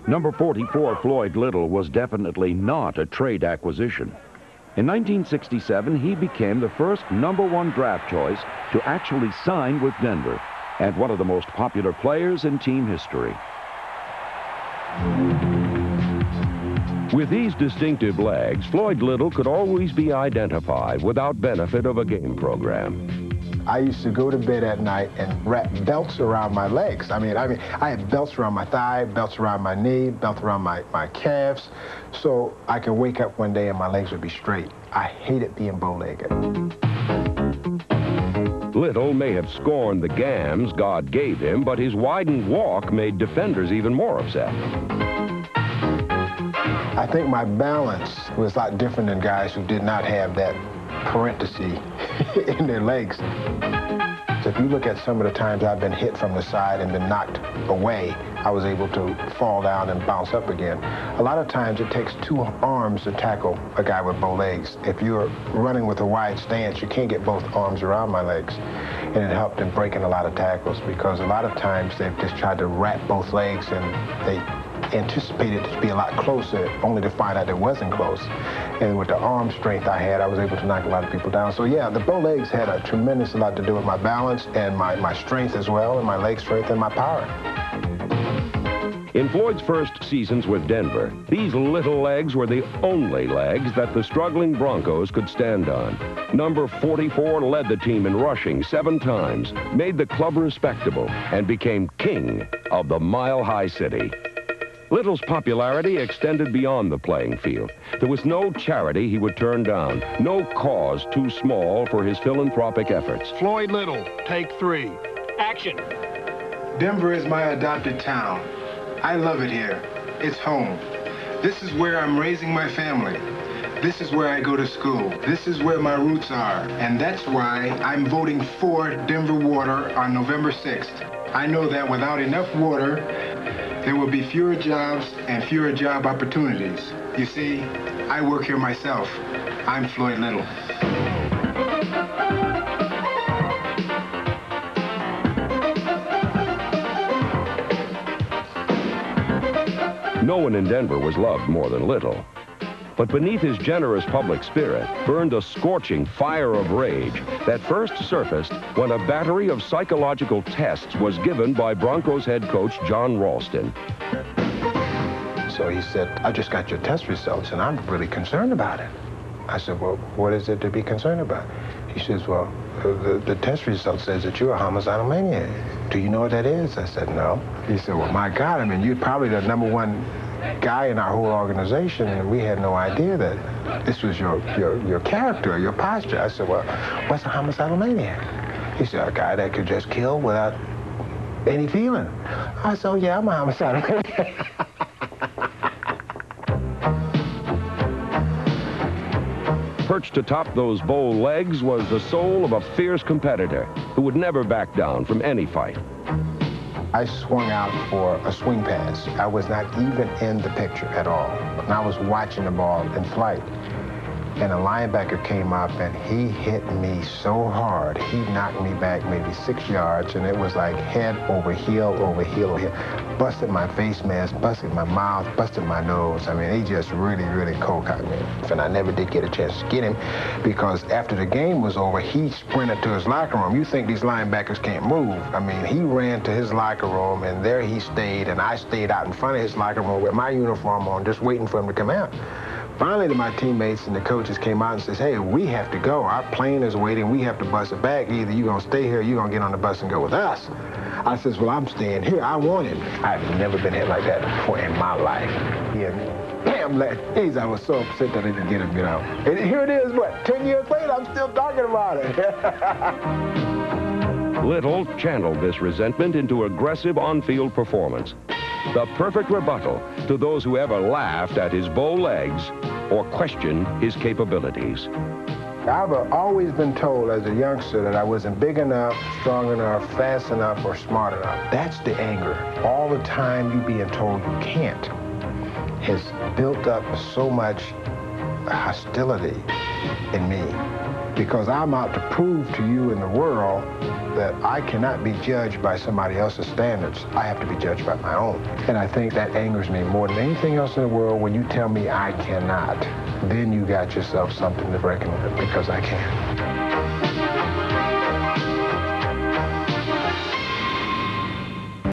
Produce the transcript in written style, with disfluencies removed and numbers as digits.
Number 44, Floyd Little, was definitely not a trade acquisition. In 1967, he became the first #1 draft choice to actually sign with Denver, and one of the most popular players in team history. With these distinctive legs, Floyd Little could always be identified without benefit of a game program. I used to go to bed at night and wrap belts around my legs. I had belts around my thigh, belts around my knee, belts around my calves, so I could wake up one day and my legs would be straight. I hated being bow-legged. Little may have scorned the gams God gave him, but his widened walk made defenders even more upset. I think my balance was a lot different than guys who did not have that parenthesis in their legs. So if you look at some of the times I've been hit from the side and been knocked away, I was able to fall down and bounce up again. A lot of times it takes 2 arms to tackle a guy with bow legs. If you're running with a wide stance, you can't get both arms around my legs. And it helped in breaking a lot of tackles, because a lot of times they've just tried to wrap both legs and they anticipated it to be a lot closer, only to find out it wasn't close. And with the arm strength I had, I was able to knock a lot of people down. So yeah, the bow legs had a tremendous lot to do with my balance and my strength as well, and my leg strength and my power. In Floyd's first seasons with Denver, these little legs were the only legs that the struggling Broncos could stand on. Number 44 led the team in rushing 7 times, made the club respectable, and became king of the Mile High City. Little's popularity extended beyond the playing field. There was no charity he would turn down, no cause too small for his philanthropic efforts. Floyd Little, take 3. Action. Denver is my adopted town. I love it here. It's home. This is where I'm raising my family. This is where I go to school. This is where my roots are. And that's why I'm voting for Denver Water on November 6th. I know that without enough water, there will be fewer jobs and fewer job opportunities. You see, I work here myself. I'm Floyd Little. No one in Denver was loved more than Little. But beneath his generous public spirit burned a scorching fire of rage that first surfaced when a battery of psychological tests was given by Broncos head coach John Ralston. So he said, I just got your test results and I'm really concerned about it. I said, well, what is it to be concerned about? He says, well, the test result says that you're a homicidal maniac. Do you know what that is? I said, no. He said, well, my God, I mean, you're probably the #1 guy in our whole organization, and we had no idea that this was your character, your posture. I said, well, what's a homicidal maniac? He said, a guy that could just kill without any feeling. I said, oh, yeah, I'm a homicidal maniac. Perched atop those bow legs was the soul of a fierce competitor who would never back down from any fight. I swung out for a swing pass. I was not even in the picture at all. And I was watching the ball in flight. And a linebacker came up and he hit me so hard. He knocked me back maybe 6 yards, and it was like head over heel over heel. Busted my face mask, busted my mouth, busted my nose. I mean, he just really, really cold-cocked me. And I never did get a chance to get him, because after the game was over, he sprinted to his locker room. You think these linebackers can't move. I mean, he ran to his locker room, and there he stayed, and I stayed out in front of his locker room with my uniform on, just waiting for him to come out. Finally, my teammates and the coaches came out and says, hey, we have to go. Our plane is waiting. We have to bus it back. Either you're going to stay here or you're going to get on the bus and go with us. I says, well, I'm staying here. I want him. I've never been hit like that before in my life. Damn, I was so upset that I didn't get him, you know. And here it is, what, 10 years later, I'm still talking about it. Little channeled this resentment into aggressive on-field performance. The perfect rebuttal to those who ever laughed at his bow legs or questioned his capabilities. I've always been told as a youngster that I wasn't big enough, strong enough, fast enough, or smart enough. That's the anger. All the time you being told you can't has built up so much hostility in me, because I'm out to prove to you in the world that I cannot be judged by somebody else's standards. I have to be judged by my own. And I think that angers me more than anything else in the world when you tell me I cannot. Then you got yourself something to reckon with, because I can.